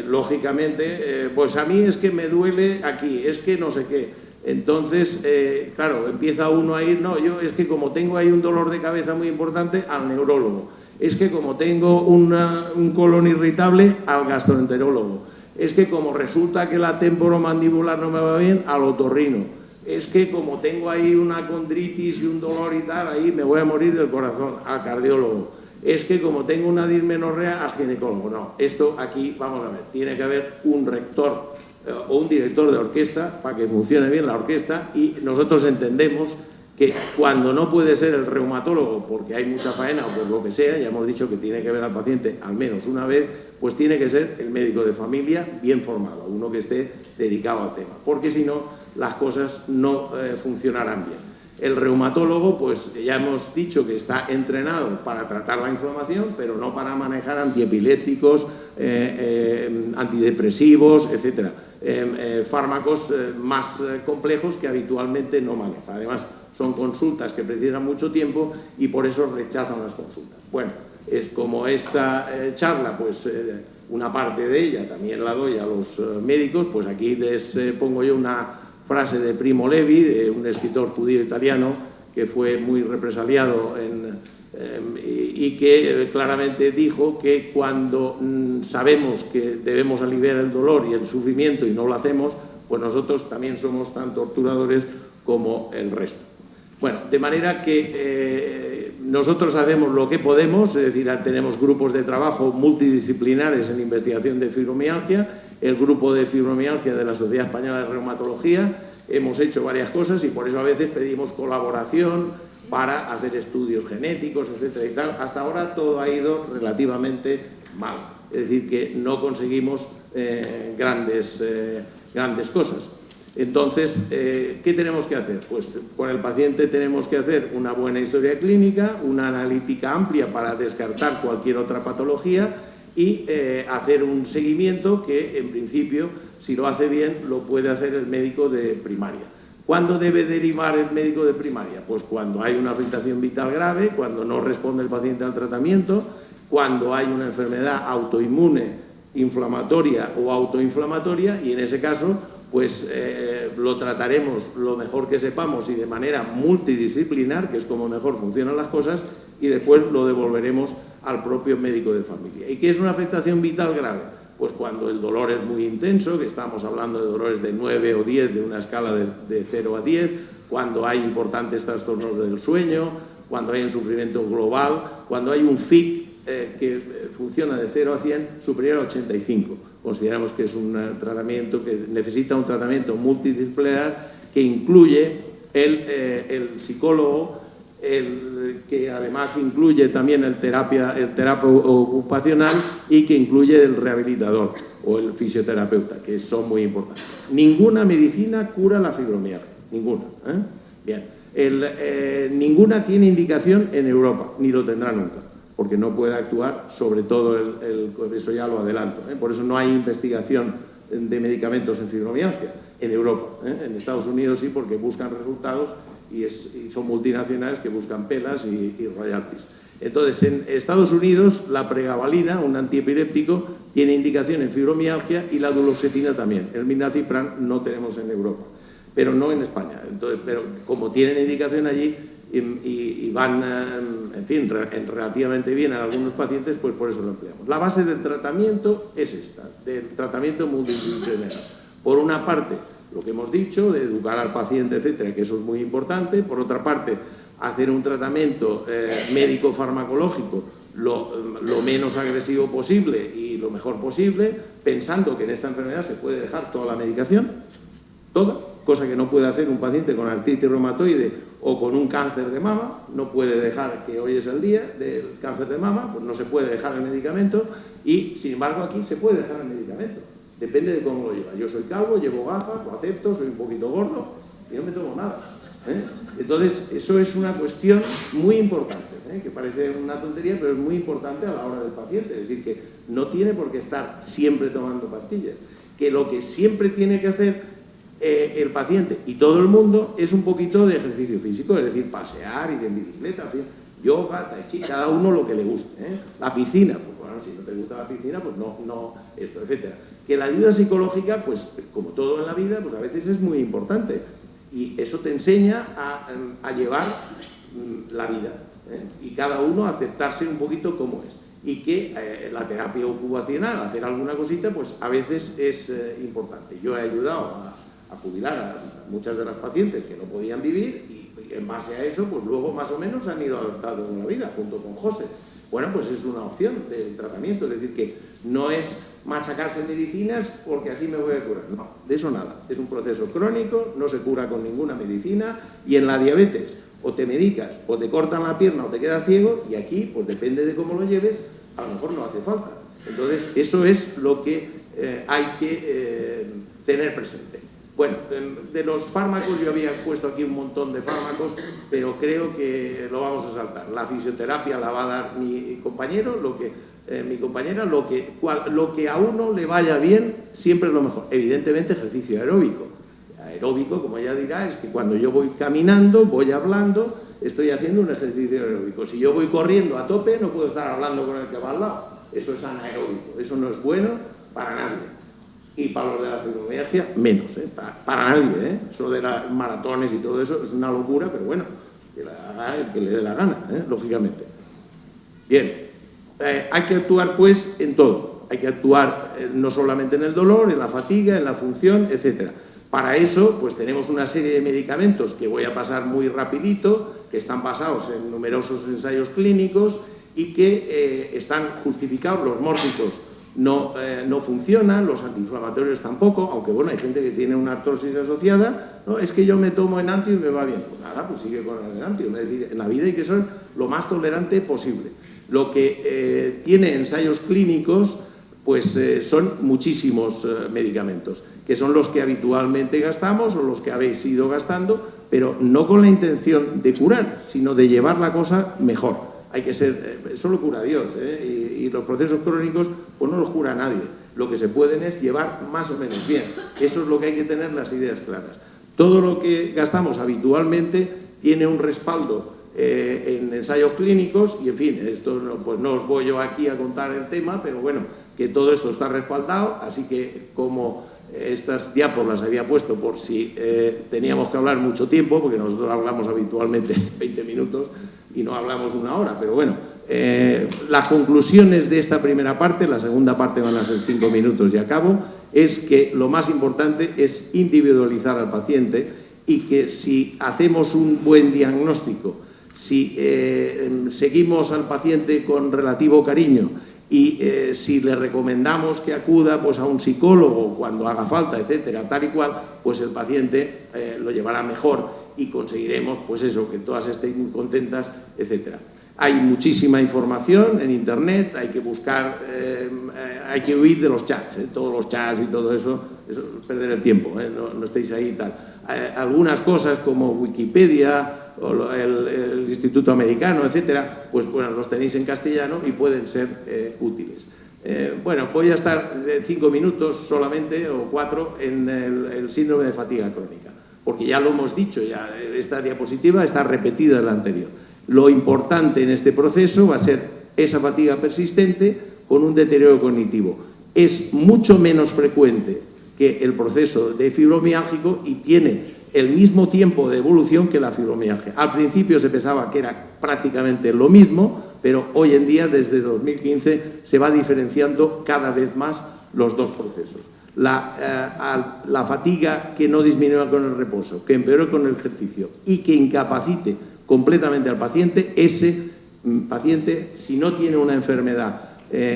lógicamente, pues a mí es que me duele aquí, es que no sé qué. Entonces, claro, empieza uno a ir, no, yo es que como tengo ahí un dolor de cabeza muy importante, al neurólogo. Es que como tengo un colon irritable, al gastroenterólogo. Es que como resulta que la temporomandibular no me va bien, al otorrino. Es que como tengo ahí una condritis y un dolor y tal, ahí me voy a morir del corazón, al cardiólogo. Es que como tengo una dismenorrea, al ginecólogo. No, esto aquí, vamos a ver, tiene que haber un rector o un director de orquesta para que funcione bien la orquesta, y nosotros entendemos que cuando no puede ser el reumatólogo porque hay mucha faena o por lo que sea, ya hemos dicho que tiene que ver al paciente al menos una vez, pues tiene que ser el médico de familia bien formado, uno que esté dedicado al tema, porque si no las cosas no funcionarán bien. El reumatólogo, pues ya hemos dicho que está entrenado para tratar la inflamación, pero no para manejar antiepilépticos, antidepresivos, etcétera, fármacos más complejos que habitualmente no maneja. Además, son consultas que precisan mucho tiempo y por eso rechazan las consultas. Bueno, es como esta charla, pues una parte de ella también la doy a los médicos, pues aquí les pongo yo una frase de Primo Levi, de un escritor judío italiano que fue muy represaliado y que claramente dijo que cuando sabemos que debemos aliviar el dolor y el sufrimiento y no lo hacemos, pues nosotros también somos tan torturadores como el resto. Bueno, de manera que nosotros hacemos lo que podemos, es decir, tenemos grupos de trabajo multidisciplinares en investigación de fibromialgia, el grupo de fibromialgia de la Sociedad Española de Reumatología, hemos hecho varias cosas y por eso a veces pedimos colaboración para hacer estudios genéticos, etcétera y tal. Hasta ahora todo ha ido relativamente mal, es decir, que no conseguimos grandes cosas. Entonces, ¿qué tenemos que hacer? Pues con el paciente tenemos que hacer una buena historia clínica, una analítica amplia para descartar cualquier otra patología y hacer un seguimiento que, en principio, si lo hace bien, lo puede hacer el médico de primaria. ¿Cuándo debe derivar el médico de primaria? Pues cuando hay una afectación vital grave, cuando no responde el paciente al tratamiento, cuando hay una enfermedad autoinmune, inflamatoria o autoinflamatoria, y en ese caso pues lo trataremos lo mejor que sepamos y de manera multidisciplinar, que es como mejor funcionan las cosas, y después lo devolveremos al propio médico de familia. ¿Y qué es una afectación vital grave? Pues cuando el dolor es muy intenso, que estamos hablando de dolores de 9 o 10, de una escala de 0 a 10, cuando hay importantes trastornos del sueño, cuando hay un sufrimiento global, cuando hay un FIC que funciona de 0 a 100 superior a 85. Consideramos que es un tratamiento que necesita un tratamiento multidisciplinar que incluye el psicólogo, que además incluye también el terapeuta ocupacional y que incluye el rehabilitador o el fisioterapeuta, que son muy importantes. Ninguna medicina cura la fibromialgia, ninguna. Bien, ninguna tiene indicación en Europa, ni lo tendrá nunca, porque no puede actuar sobre todo eso ya lo adelanto. Por eso no hay investigación de medicamentos en fibromialgia en Europa. En Estados Unidos sí, porque buscan resultados y son multinacionales que buscan pelas y royalties. Entonces, en Estados Unidos la pregabalina, un antiepiléptico, tiene indicación en fibromialgia y la duloxetina también. El milnacipran no tenemos en Europa, pero no en España. Entonces, pero como tienen indicación allí y van, en fin, relativamente bien a algunos pacientes, pues por eso lo empleamos. La base del tratamiento es esta, del tratamiento multidisciplinar. Por una parte, lo que hemos dicho, de educar al paciente, etcétera, que eso es muy importante. Por otra parte, hacer un tratamiento médico-farmacológico lo menos agresivo posible y lo mejor posible, pensando que en esta enfermedad se puede dejar toda la medicación, toda, cosa que no puede hacer un paciente con artritis reumatoide o con un cáncer de mama. No puede dejar, que hoy es el día del cáncer de mama, pues no se puede dejar el medicamento, y sin embargo aquí se puede dejar el medicamento. Depende de cómo lo lleva. Yo soy calvo, llevo gafas, lo acepto, soy un poquito gordo y no me tomo nada. Entonces, eso es una cuestión muy importante, que parece una tontería, pero es muy importante a la hora del paciente. Es decir, que no tiene por qué estar siempre tomando pastillas. Que lo que siempre tiene que hacer el paciente y todo el mundo es un poquito de ejercicio físico, es decir, pasear, ir en bicicleta, en fin, yoga, tai chi, cada uno lo que le guste. La piscina, pues bueno, si no te gusta la piscina, pues no, esto, etcétera. Que la ayuda psicológica, pues como todo en la vida, pues a veces es muy importante y eso te enseña a llevar la vida, y cada uno a aceptarse un poquito como es, y que la terapia ocupacional, hacer alguna cosita, pues a veces es importante. Yo he ayudado a jubilar a muchas de las pacientes que no podían vivir y en base a eso, pues luego más o menos han ido adaptando una vida junto con José. Bueno, pues es una opción del tratamiento, es decir, que no es machacarse medicinas porque así me voy a curar. No, de eso nada. Es un proceso crónico, no se cura con ninguna medicina, y en la diabetes o te medicas o te cortan la pierna o te quedas ciego, y aquí, pues depende de cómo lo lleves, a lo mejor no hace falta. Entonces, eso es lo que hay que tener presente. Bueno, de los fármacos, yo había puesto aquí un montón de fármacos, pero creo que lo vamos a saltar. La fisioterapia la va a dar mi compañero, mi compañera, lo que a uno le vaya bien, siempre es lo mejor. Evidentemente, ejercicio aeróbico. Aeróbico, como ella dirá, es que cuando yo voy caminando, voy hablando, estoy haciendo un ejercicio aeróbico. Si yo voy corriendo a tope, no puedo estar hablando con el que va al lado. Eso es anaeróbico, eso no es bueno para nadie. Y para los de la fibromialgia, menos, para nadie. Eso de las maratones y todo eso es una locura, pero bueno, que la haga el que le dé la gana, lógicamente. Bien, hay que actuar pues en todo. Hay que actuar no solamente en el dolor, en la fatiga, en la función, etc. Para eso, pues tenemos una serie de medicamentos que voy a pasar muy rapidito, que están basados en numerosos ensayos clínicos y que están justificados. Los mórficos no funcionan, los antiinflamatorios tampoco, aunque bueno, hay gente que tiene una artrosis asociada, no, es que yo me tomo Enantio y me va bien. Pues nada, pues sigue con el Enantio. Es decir, en la vida hay que ser lo más tolerante posible. Lo que tiene ensayos clínicos, pues son muchísimos medicamentos, que son los que habitualmente gastamos o los que habéis ido gastando, pero no con la intención de curar, sino de llevar la cosa mejor. Hay que ser, solo cura Dios, y los procesos crónicos pues no los cura nadie. Lo que se pueden es llevar más o menos bien. Eso es lo que hay que tener las ideas claras. Todo lo que gastamos habitualmente tiene un respaldo en ensayos clínicos y, en fin, esto pues no os voy yo aquí a contar el tema, pero bueno, que todo esto está respaldado, así que como estas diapos las había puesto por si teníamos que hablar mucho tiempo, porque nosotros hablamos habitualmente 20 minutos y no hablamos una hora, pero bueno, las conclusiones de esta primera parte, la segunda parte van a ser 5 minutos y acabo, es que lo más importante es individualizar al paciente y que si hacemos un buen diagnóstico, si seguimos al paciente con relativo cariño y si le recomendamos que acuda pues, a un psicólogo cuando haga falta, etcétera, tal y cual, pues el paciente lo llevará mejor y conseguiremos pues eso, que todas estén contentas, etcétera. Hay muchísima información en Internet, hay que buscar, hay que huir de los chats, todos los chats y todo eso es perder el tiempo, no estéis ahí y tal. Algunas cosas como Wikipedia o el Instituto Americano, etcétera, pues bueno, los tenéis en castellano y pueden ser útiles. Bueno, voy a estar 5 minutos solamente o 4 en el síndrome de fatiga crónica, porque ya lo hemos dicho, ya esta diapositiva está repetida en la anterior. Lo importante en este proceso va a ser esa fatiga persistente con un deterioro cognitivo. Es mucho menos frecuente que el proceso de fibromialgico y tiene el mismo tiempo de evolución que la fibromialgia. Al principio se pensaba que era prácticamente lo mismo, pero hoy en día, desde 2015, se va diferenciando cada vez más los dos procesos. La fatiga que no disminuya con el reposo, que empeore con el ejercicio y que incapacite completamente al paciente, ese paciente, si no tiene una enfermedad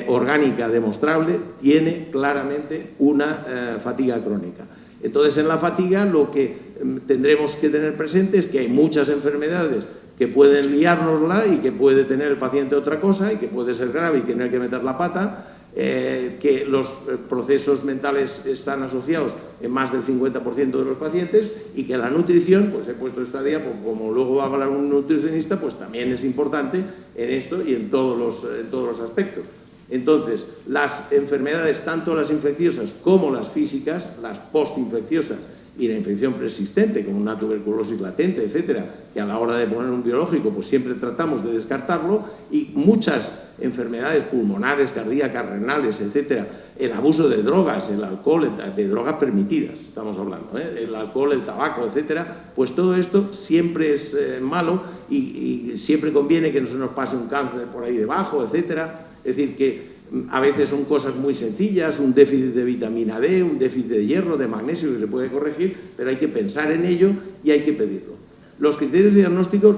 orgánica demostrable, tiene claramente una fatiga crónica. Entonces, en la fatiga lo que tendremos que tener presente es que hay muchas enfermedades que pueden liárnosla y que puede tener el paciente otra cosa y que puede ser grave y que no hay que meter la pata, que los procesos mentales están asociados en más del 50% de los pacientes y que la nutrición, pues he puesto esta diapo, como luego va a hablar un nutricionista, pues también es importante en esto y en todos los aspectos. Entonces, las enfermedades, tanto las infecciosas como las físicas, las postinfecciosas y la infección persistente, como una tuberculosis latente, etcétera, que a la hora de poner un biológico pues siempre tratamos de descartarlo, y muchas enfermedades pulmonares, cardíacas, renales, etcétera, el abuso de drogas, el alcohol, de drogas permitidas, estamos hablando, el alcohol, el tabaco, etcétera, pues todo esto siempre es malo y siempre conviene que no se nos pase un cáncer por ahí debajo, etcétera. Es decir, que a veces son cosas muy sencillas, un déficit de vitamina D, un déficit de hierro, de magnesio que se puede corregir, pero hay que pensar en ello y hay que pedirlo. Los criterios diagnósticos,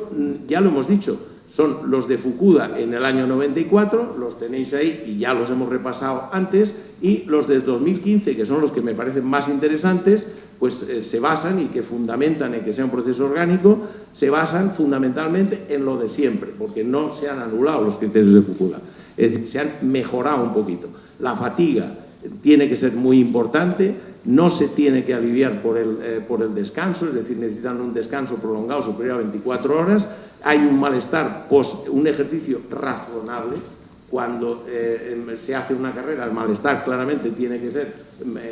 ya lo hemos dicho, son los de Fukuda en el año 94, los tenéis ahí y ya los hemos repasado antes, y los de 2015, que son los que me parecen más interesantes, pues se basan y que fundamentan en que sea un proceso orgánico, se basan fundamentalmente en lo de siempre, porque no se han anulado los criterios de Fukuda. Es decir, se han mejorado un poquito. La fatiga tiene que ser muy importante, no se tiene que aliviar por el descanso, es decir, necesitan un descanso prolongado superior a 24 horas. Hay un malestar post un ejercicio razonable. Cuando se hace una carrera, el malestar claramente tiene que ser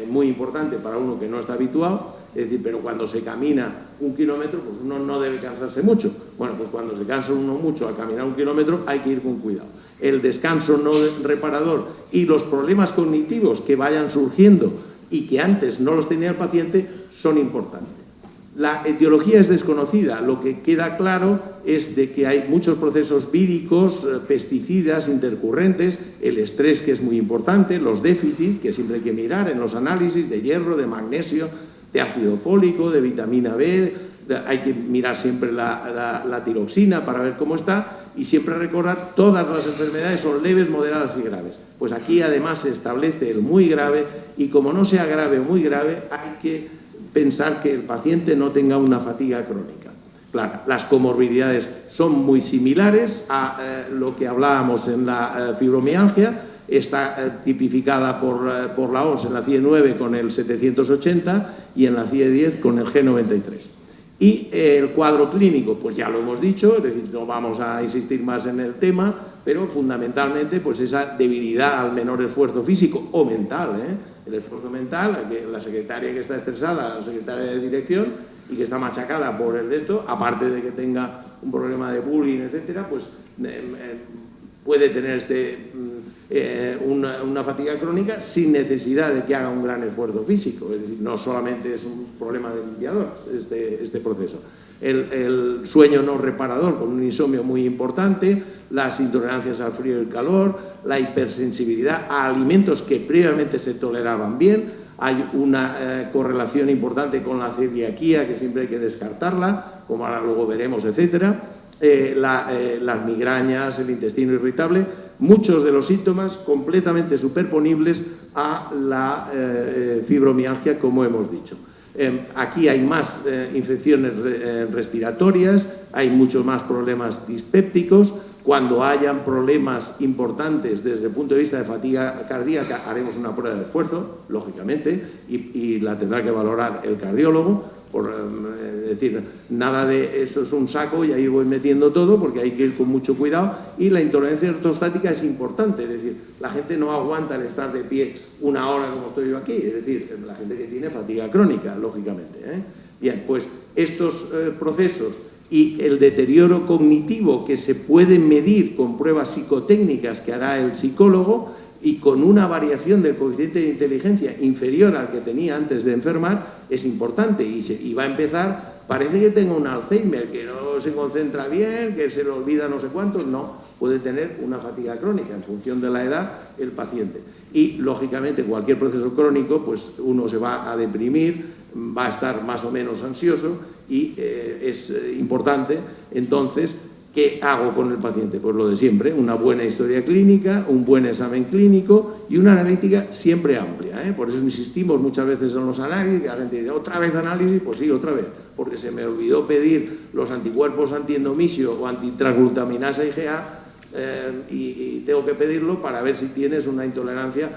muy importante para uno que no está habituado. Es decir, pero cuando se camina 1 kilómetro, pues uno no debe cansarse mucho. Bueno, pues cuando se cansa uno mucho al caminar 1 kilómetro, hay que ir con cuidado. El descanso no reparador y los problemas cognitivos que vayan surgiendo y que antes no los tenía el paciente son importantes. La etiología es desconocida, lo que queda claro es de que hay muchos procesos víricos, pesticidas, intercurrentes, el estrés, que es muy importante, los déficits, que siempre hay que mirar en los análisis de hierro, de magnesio, de ácido fólico, de vitamina B, hay que mirar siempre la tiroxina para ver cómo está y siempre recordar todas las enfermedades son leves, moderadas y graves. Pues aquí además se establece el muy grave y como no sea grave o muy grave hay que pensar que el paciente no tenga una fatiga crónica. Claro, las comorbilidades son muy similares a lo que hablábamos en la fibromialgia, está tipificada por la OMS en la CIE 9 con el 780 y en la CIE 10 con el G93. Y el cuadro clínico, pues ya lo hemos dicho, es decir, no vamos a insistir más en el tema, pero fundamentalmente pues esa debilidad al menor esfuerzo físico o mental, el esfuerzo mental, la secretaria que está estresada, la secretaria de dirección y que está machacada por el de esto, aparte de que tenga un problema de bullying, etcétera, pues puede tener una fatiga crónica sin necesidad de que haga un gran esfuerzo físico. Es decir, no solamente es un problema de limpiador este proceso. El sueño no reparador con un insomnio muy importante, las intolerancias al frío y el calor, la hipersensibilidad a alimentos que previamente se toleraban bien, hay una correlación importante con la celiaquía que siempre hay que descartarla, como ahora luego veremos, etcétera. Las migrañas, el intestino irritable, muchos de los síntomas completamente superponibles a la fibromialgia, como hemos dicho. Aquí hay más infecciones respiratorias, hay muchos más problemas dispépticos. Cuando hayan problemas importantes desde el punto de vista de fatiga cardíaca, haremos una prueba de esfuerzo, lógicamente, y la tendrá que valorar el cardiólogo. Es decir, nada de eso es un saco y ahí voy metiendo todo porque hay que ir con mucho cuidado y la intolerancia ortostática es importante, es decir, la gente no aguanta el estar de pie una hora como estoy yo aquí, es decir, la gente que tiene fatiga crónica, lógicamente. Bien, pues estos procesos y el deterioro cognitivo que se puede medir con pruebas psicotécnicas que hará el psicólogo y con una variación del coeficiente de inteligencia inferior al que tenía antes de enfermar, es importante y va a empezar, parece que tenga un Alzheimer, que no se concentra bien, que se le olvida no sé cuántos, no, puede tener una fatiga crónica en función de la edad el paciente. Y, lógicamente, cualquier proceso crónico, pues uno se va a deprimir, va a estar más o menos ansioso y es importante, entonces, ¿qué hago con el paciente? Pues lo de siempre, una buena historia clínica, un buen examen clínico y una analítica siempre amplia. Por eso insistimos muchas veces en los análisis, que la gente dice, ¿otra vez análisis? Pues sí, otra vez, porque se me olvidó pedir los anticuerpos antiendomisio o antitransglutaminasa IgA y tengo que pedirlo para ver si tienes una intolerancia,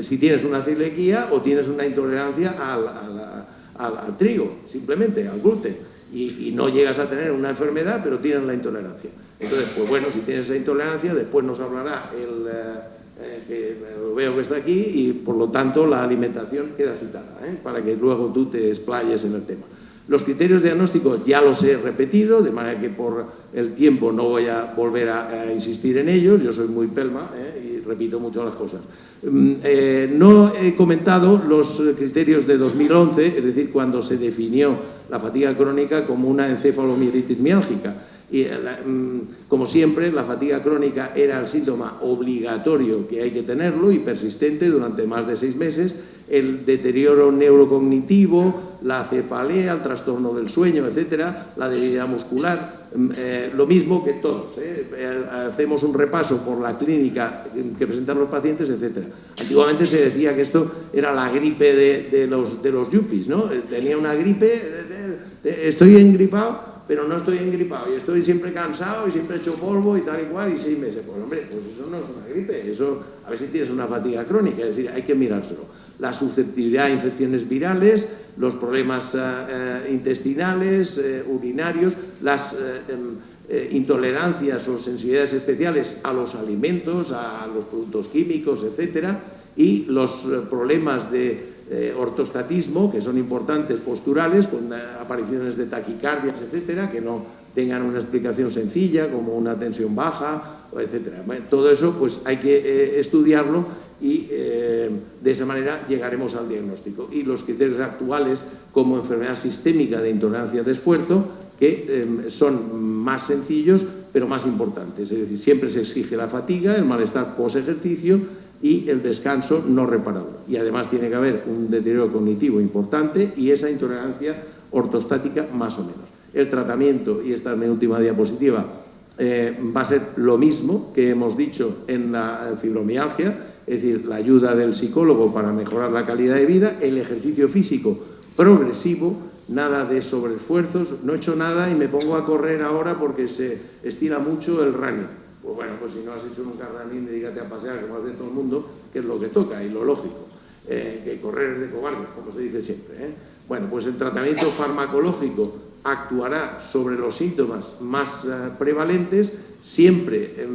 si tienes una celiaquía o tienes una intolerancia al trigo, simplemente, al gluten. Y no llegas a tener una enfermedad, pero tienes la intolerancia. Entonces, pues bueno, si tienes esa intolerancia, después nos hablará que lo veo que está aquí y, por lo tanto, la alimentación queda citada, para que luego tú te explayes en el tema. Los criterios diagnósticos ya los he repetido, de manera que por el tiempo no voy a volver a insistir en ellos, yo soy muy pelma y repito mucho las cosas. No he comentado los criterios de 2011, es decir, cuando se definió la fatiga crónica como una encefalomielitis miálgica. Y, como siempre, la fatiga crónica era el síntoma obligatorio que hay que tenerlo y persistente durante más de 6 meses, el deterioro neurocognitivo, la cefalea, el trastorno del sueño, etcétera, la debilidad muscular, lo mismo que todos. Hacemos un repaso por la clínica que presentan los pacientes, etcétera. Antiguamente se decía que esto era la gripe de los yuppies, ¿no? Tenía una gripe, estoy engripado, pero no estoy engripado y estoy siempre cansado y siempre hecho polvo y tal y cual y 6 meses. Pues hombre, pues eso no es una gripe, eso a ver si tienes una fatiga crónica, es decir, hay que mirárselo. La susceptibilidad a infecciones virales, los problemas intestinales, urinarios, las intolerancias o sensibilidades especiales a los alimentos, a los productos químicos, etcétera, y los problemas de ortostatismo, que son importantes posturales, con apariciones de taquicardias, etcétera, que no tengan una explicación sencilla, como una tensión baja, etcétera. Bueno, todo eso pues hay que estudiarlo y de esa manera llegaremos al diagnóstico. Y los criterios actuales, como enfermedad sistémica de intolerancia de esfuerzo, que son más sencillos, pero más importantes. Es decir, siempre se exige la fatiga, el malestar post-ejercicio, y el descanso no reparador. Y además tiene que haber un deterioro cognitivo importante y esa intolerancia ortostática más o menos. El tratamiento, y esta es mi última diapositiva, va a ser lo mismo que hemos dicho en la fibromialgia, es decir, la ayuda del psicólogo para mejorar la calidad de vida, el ejercicio físico progresivo, nada de sobreesfuerzos, no he hecho nada y me pongo a correr ahora porque se estira mucho el running. Pues bueno, pues si no has hecho nunca running, dedícate a pasear, como hace todo el mundo, que es lo que toca y lo lógico, que correr es de cobarde, como se dice siempre. Bueno, pues el tratamiento farmacológico actuará sobre los síntomas más prevalentes, siempre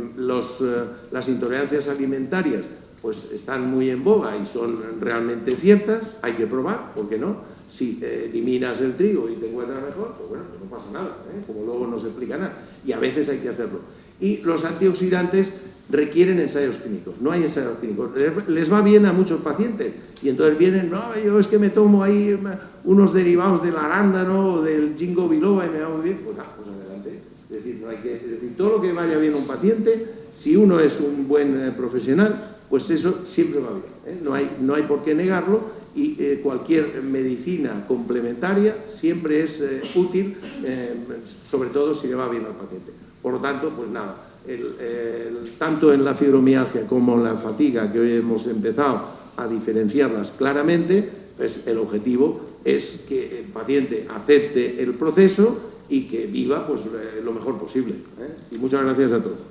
las intolerancias alimentarias pues están muy en boga y son realmente ciertas, hay que probar, ¿por qué no? Si eliminas el trigo y te encuentras mejor, pues bueno, pues no pasa nada, como luego no se explica nada, y a veces hay que hacerlo. Y los antioxidantes requieren ensayos clínicos, no hay ensayos clínicos, les va bien a muchos pacientes, y entonces vienen, no, yo es que me tomo ahí unos derivados del arándano o del ginkgo biloba y me va muy bien, pues adelante. Es decir, todo lo que vaya bien a un paciente, si uno es un buen profesional, pues eso siempre va bien, no hay por qué negarlo, y cualquier medicina complementaria siempre es útil, sobre todo si le va bien al paciente. Por lo tanto, pues nada, tanto en la fibromialgia como en la fatiga, que hoy hemos empezado a diferenciarlas claramente, pues el objetivo es que el paciente acepte el proceso y que viva pues, lo mejor posible. Y muchas gracias a todos.